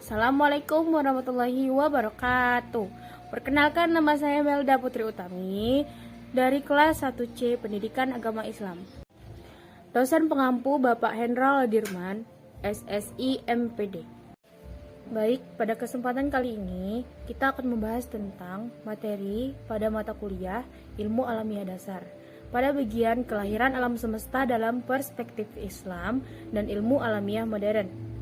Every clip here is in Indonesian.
Assalamualaikum warahmatullahi wabarakatuh. Perkenalkan, nama saya Melda Putri Utami dari kelas 1C Pendidikan Agama Islam. Dosen pengampu Bapak Hendral Dirman, SSI MPD. Baik, pada kesempatan kali ini kita akan membahas tentang materi pada mata kuliah Ilmu Alamiah Dasar pada bagian kelahiran alam semesta dalam perspektif Islam dan ilmu alamiah modern.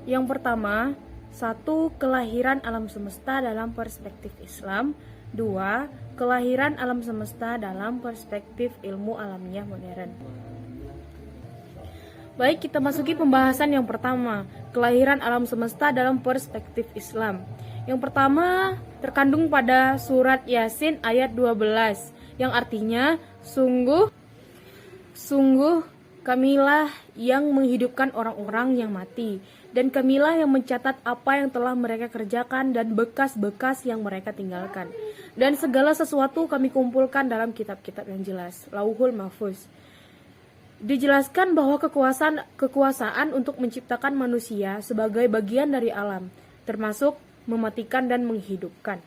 Yang pertama, 1. Kelahiran alam semesta dalam perspektif Islam. 2. Kelahiran alam semesta dalam perspektif ilmu alamiah modern. Baik, kita masuki pembahasan yang pertama, kelahiran alam semesta dalam perspektif Islam. Yang pertama terkandung pada surat Yasin ayat 12, yang artinya sungguh Kamilah yang menghidupkan orang-orang yang mati, dan Kamilah yang mencatat apa yang telah mereka kerjakan dan bekas-bekas yang mereka tinggalkan. Dan segala sesuatu kami kumpulkan dalam kitab-kitab yang jelas, Lauhul Mahfuz. Dijelaskan bahwa kekuasaan untuk menciptakan manusia sebagai bagian dari alam, termasuk mematikan dan menghidupkan.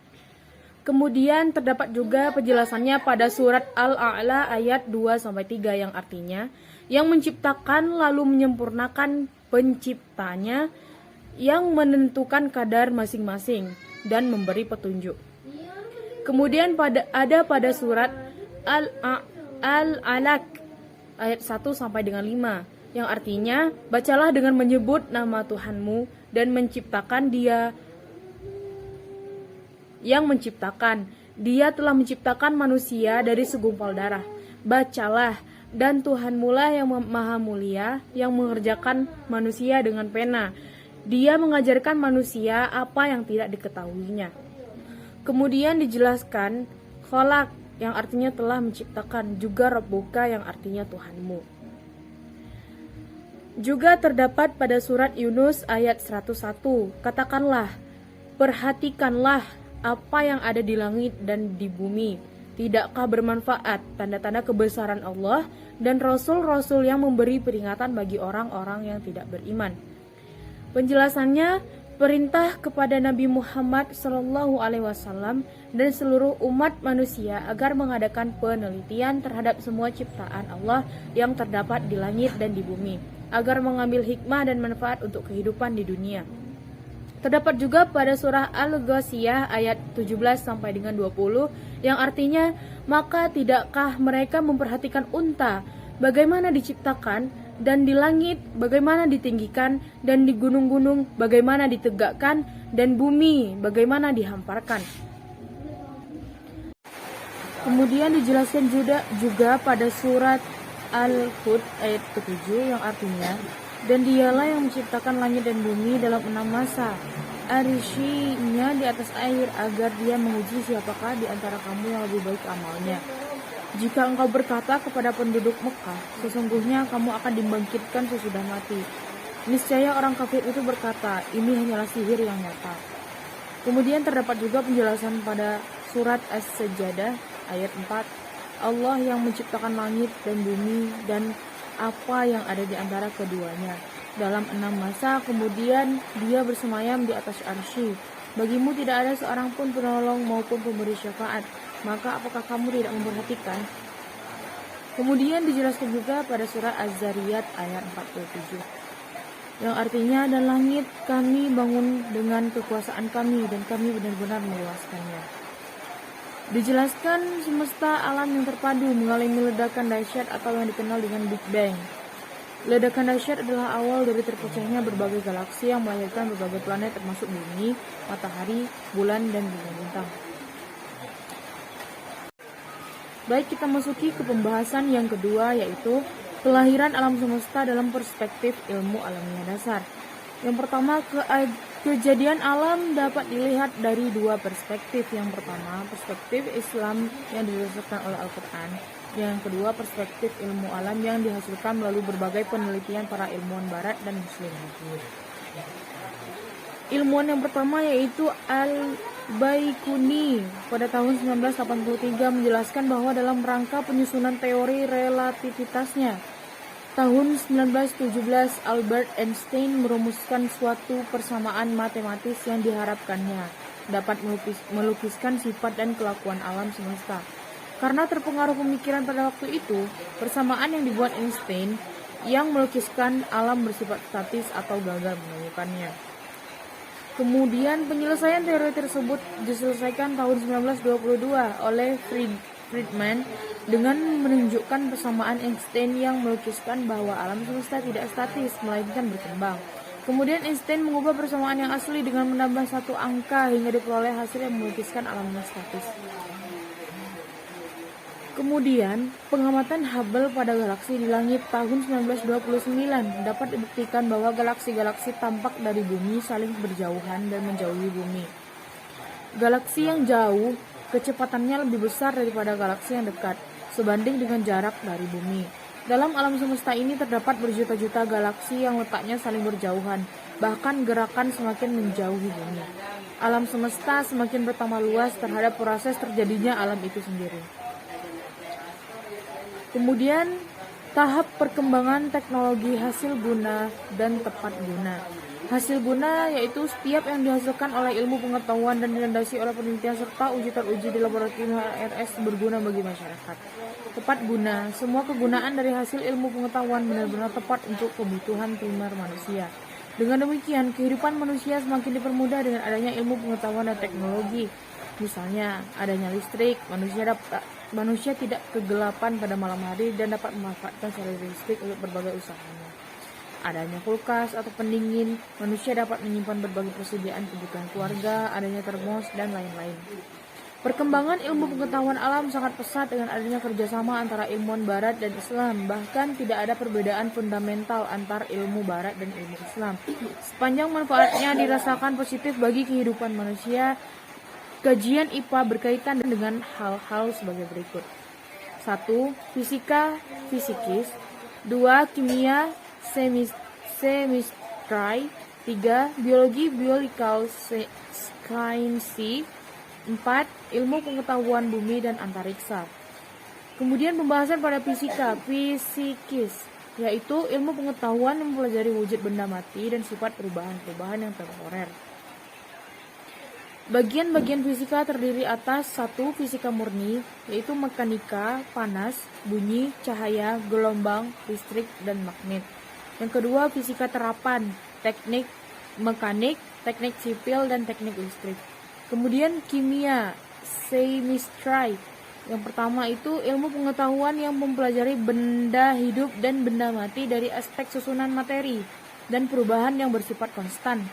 Kemudian terdapat juga penjelasannya pada surat Al-A'la ayat 2-3 yang artinya yang menciptakan lalu menyempurnakan penciptanya, yang menentukan kadar masing-masing dan memberi petunjuk. Kemudian pada surat Al-Alaq ayat 1-5 yang artinya bacalah dengan menyebut nama Tuhanmu dan menciptakan Dia yang menciptakan. Dia telah menciptakan manusia dari segumpal darah. Bacalah, dan Tuhanmu lah yang maha mulia, yang mengerjakan manusia dengan pena. Dia mengajarkan manusia apa yang tidak diketahuinya. Kemudian dijelaskan kholak, yang artinya telah menciptakan, juga Rabbuka, yang artinya Tuhanmu. Juga terdapat pada surat Yunus ayat 101, katakanlah, perhatikanlah apa yang ada di langit dan di bumi. Tidakkah bermanfaat tanda-tanda kebesaran Allah dan rasul-rasul yang memberi peringatan bagi orang-orang yang tidak beriman. Penjelasannya, perintah kepada Nabi Muhammad SAW dan seluruh umat manusia agar mengadakan penelitian terhadap semua ciptaan Allah yang terdapat di langit dan di bumi, agar mengambil hikmah dan manfaat untuk kehidupan di dunia. Terdapat juga pada surah Al-Ghasyiyah ayat 17-20 yang artinya, maka tidakkah mereka memperhatikan unta bagaimana diciptakan, dan di langit bagaimana ditinggikan, dan di gunung-gunung bagaimana ditegakkan, dan bumi bagaimana dihamparkan. Kemudian dijelaskan juga pada surat Al-Hud ayat ke-7 yang artinya, dan dialah yang menciptakan langit dan bumi dalam 6 masa, arsy-Nya di atas air, agar Dia menguji siapakah di antara kamu yang lebih baik amalnya. Jika engkau berkata kepada penduduk Mekah, sesungguhnya kamu akan dibangkitkan sesudah mati, niscaya orang kafir itu berkata, ini hanyalah sihir yang nyata. Kemudian terdapat juga penjelasan pada surat As-Sajdah ayat 4, Allah yang menciptakan langit dan bumi dan apa yang ada di antara keduanya dalam 6 masa, kemudian Dia bersemayam di atas arsy. Bagimu tidak ada seorang pun penolong maupun pemberi syafaat, maka apakah kamu tidak memperhatikan? Kemudian dijelaskan juga pada surah Az-Zariyat ayat 47 yang artinya, dan langit kami bangun dengan kekuasaan kami, dan kami benar-benar meluaskannya. Dijelaskan semesta alam yang terpadu mengalami ledakan dahsyat atau yang dikenal dengan Big Bang. Ledakan dahsyat adalah awal dari terpecahnya berbagai galaksi yang melahirkan berbagai planet termasuk bumi, matahari, bulan, dan bintang-bintang. Baik, kita masuki ke pembahasan yang kedua, yaitu kelahiran alam semesta dalam perspektif ilmu alamiah dasar. Yang pertama, kejadian alam dapat dilihat dari dua perspektif. Yang pertama, perspektif Islam yang didasarkan oleh Al-Quran. Yang kedua, perspektif ilmu alam yang dihasilkan melalui berbagai penelitian para ilmuwan barat dan muslim. Ilmuwan yang pertama yaitu Al-Baikuni pada tahun 1983 menjelaskan bahwa dalam rangka penyusunan teori relativitasnya, Tahun 1917, Albert Einstein merumuskan suatu persamaan matematis yang diharapkannya dapat melukiskan sifat dan kelakuan alam semesta. Karena terpengaruh pemikiran pada waktu itu, persamaan yang dibuat Einstein yang melukiskan alam bersifat statis atau gagal menemukannya. Kemudian penyelesaian teori tersebut diselesaikan tahun 1922 oleh Friedman dengan menunjukkan persamaan Einstein yang melukiskan bahwa alam semesta tidak statis, melainkan berkembang. Kemudian Einstein mengubah persamaan yang asli dengan menambah satu angka hingga diperoleh hasil yang melukiskan alam yang statis. Kemudian, pengamatan Hubble pada galaksi di langit tahun 1929 dapat dibuktikan bahwa galaksi-galaksi tampak dari bumi saling berjauhan dan menjauhi bumi. Galaksi yang jauh, kecepatannya lebih besar daripada galaksi yang dekat, sebanding dengan jarak dari bumi. Dalam alam semesta ini terdapat berjuta-juta galaksi yang letaknya saling berjauhan, bahkan gerakan semakin menjauhi bumi. Alam semesta semakin bertambah luas terhadap proses terjadinya alam itu sendiri. Kemudian, tahap perkembangan teknologi hasil guna dan tepat guna. Hasil guna yaitu setiap yang dihasilkan oleh ilmu pengetahuan dan dilandasi oleh penelitian serta uji teruji di laboratorium HRS berguna bagi masyarakat. Tepat guna, semua kegunaan dari hasil ilmu pengetahuan benar-benar tepat untuk kebutuhan primer manusia. Dengan demikian, kehidupan manusia semakin dipermudah dengan adanya ilmu pengetahuan dan teknologi. Misalnya, adanya listrik, manusia tidak kegelapan pada malam hari dan dapat memanfaatkan sumber listrik untuk berbagai usahanya. Adanya kulkas atau pendingin, manusia dapat menyimpan berbagai persediaan kebutuhan keluarga, adanya termos, dan lain-lain. Perkembangan ilmu pengetahuan alam sangat pesat dengan adanya kerjasama antara ilmuwan Barat dan Islam. Bahkan tidak ada perbedaan fundamental antar ilmu Barat dan ilmu Islam. Sepanjang manfaatnya dirasakan positif bagi kehidupan manusia, kajian IPA berkaitan dengan hal-hal sebagai berikut. 1. Fisika, fisikis. 2. Kimia, chemistry. 3. Biologi, biological science. 4. Ilmu pengetahuan bumi dan antariksa. Kemudian pembahasan pada fisika, fisikis, yaitu ilmu pengetahuan yang mempelajari wujud benda mati dan sifat perubahan-perubahan yang temporer. Bagian-bagian fisika terdiri atas 1. Fisika murni, yaitu mekanika, panas, bunyi, cahaya, gelombang, listrik, dan magnet. Yang kedua, fisika terapan, teknik mekanik, teknik sipil, dan teknik listrik. Kemudian kimia, chemistry. Yang pertama itu ilmu pengetahuan yang mempelajari benda hidup dan benda mati dari aspek susunan materi dan perubahan yang bersifat konstan.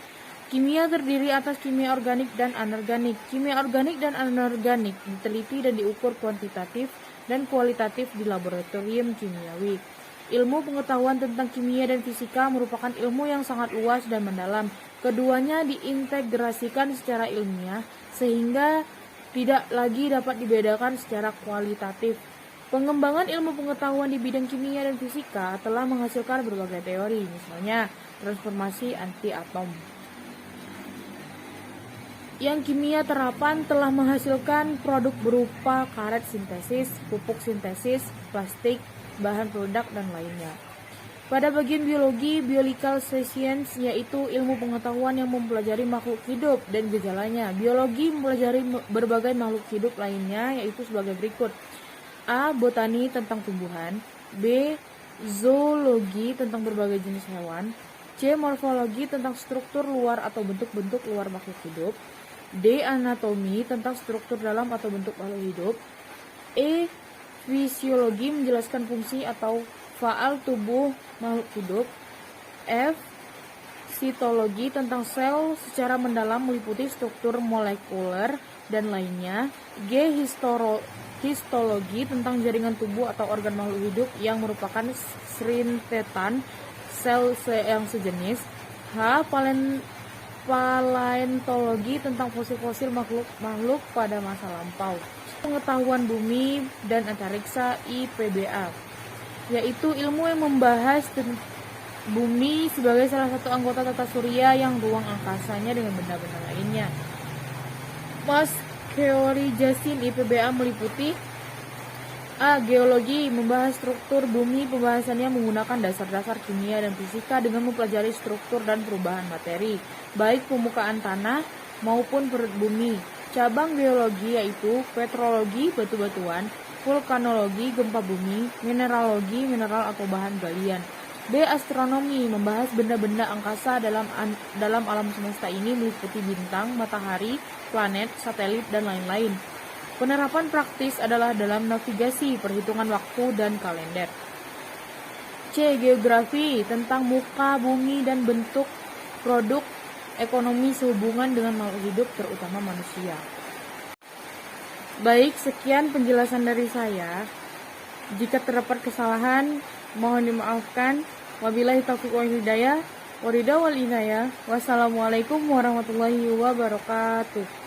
Kimia terdiri atas kimia organik dan anorganik. Kimia organik dan anorganik diteliti dan diukur kuantitatif dan kualitatif di laboratorium kimiawi. Ilmu pengetahuan tentang kimia dan fisika merupakan ilmu yang sangat luas dan mendalam. Keduanya diintegrasikan secara ilmiah sehingga tidak lagi dapat dibedakan secara kualitatif. Pengembangan ilmu pengetahuan di bidang kimia dan fisika telah menghasilkan berbagai teori, misalnya transformasi anti-atom. Yang kimia terapan telah menghasilkan produk berupa karet sintesis, pupuk sintesis, plastik, bahan peledak, dan lainnya. Pada bagian biologi, biological science yaitu ilmu pengetahuan yang mempelajari makhluk hidup dan gejalanya. Biologi mempelajari berbagai makhluk hidup lainnya yaitu sebagai berikut. A. Botani tentang tumbuhan. B. Zoologi tentang berbagai jenis hewan. C. Morfologi tentang struktur luar atau bentuk-bentuk luar makhluk hidup. D. Anatomi tentang struktur dalam atau bentuk makhluk hidup. E. Fisiologi menjelaskan fungsi atau faal tubuh makhluk hidup. F. Sitologi tentang sel secara mendalam meliputi struktur molekuler dan lainnya. G. Histologi tentang jaringan tubuh atau organ makhluk hidup yang merupakan serintetan sel yang sejenis. H. Paleontologi tentang fosil-fosil makhluk pada masa lampau. Pengetahuan bumi dan antariksa IPBA, yaitu ilmu yang membahas bumi sebagai salah satu anggota tata surya yang ruang angkasanya dengan benda-benda lainnya. Mass Theory Jasin IPBA meliputi A. Geologi membahas struktur bumi. Pembahasannya menggunakan dasar-dasar kimia dan fisika dengan mempelajari struktur dan perubahan materi, baik permukaan tanah maupun perut bumi. Cabang geologi yaitu petrologi batu-batuan, vulkanologi gempa bumi, mineralogi mineral atau bahan galian. B. Astronomi membahas benda-benda angkasa dalam alam semesta ini meliputi bintang, matahari, planet, satelit, dan lain-lain. Penerapan praktis adalah dalam navigasi, perhitungan waktu, dan kalender. C. Geografi tentang muka bumi dan bentuk produk ekonomi sehubungan dengan makhluk hidup terutama manusia. Baik, sekian penjelasan dari saya. Jika terdapat kesalahan, mohon dimaafkan. Wabillahi taufiq wal hidayah. Waridha wal inayah. Wassalamualaikum warahmatullahi wabarakatuh.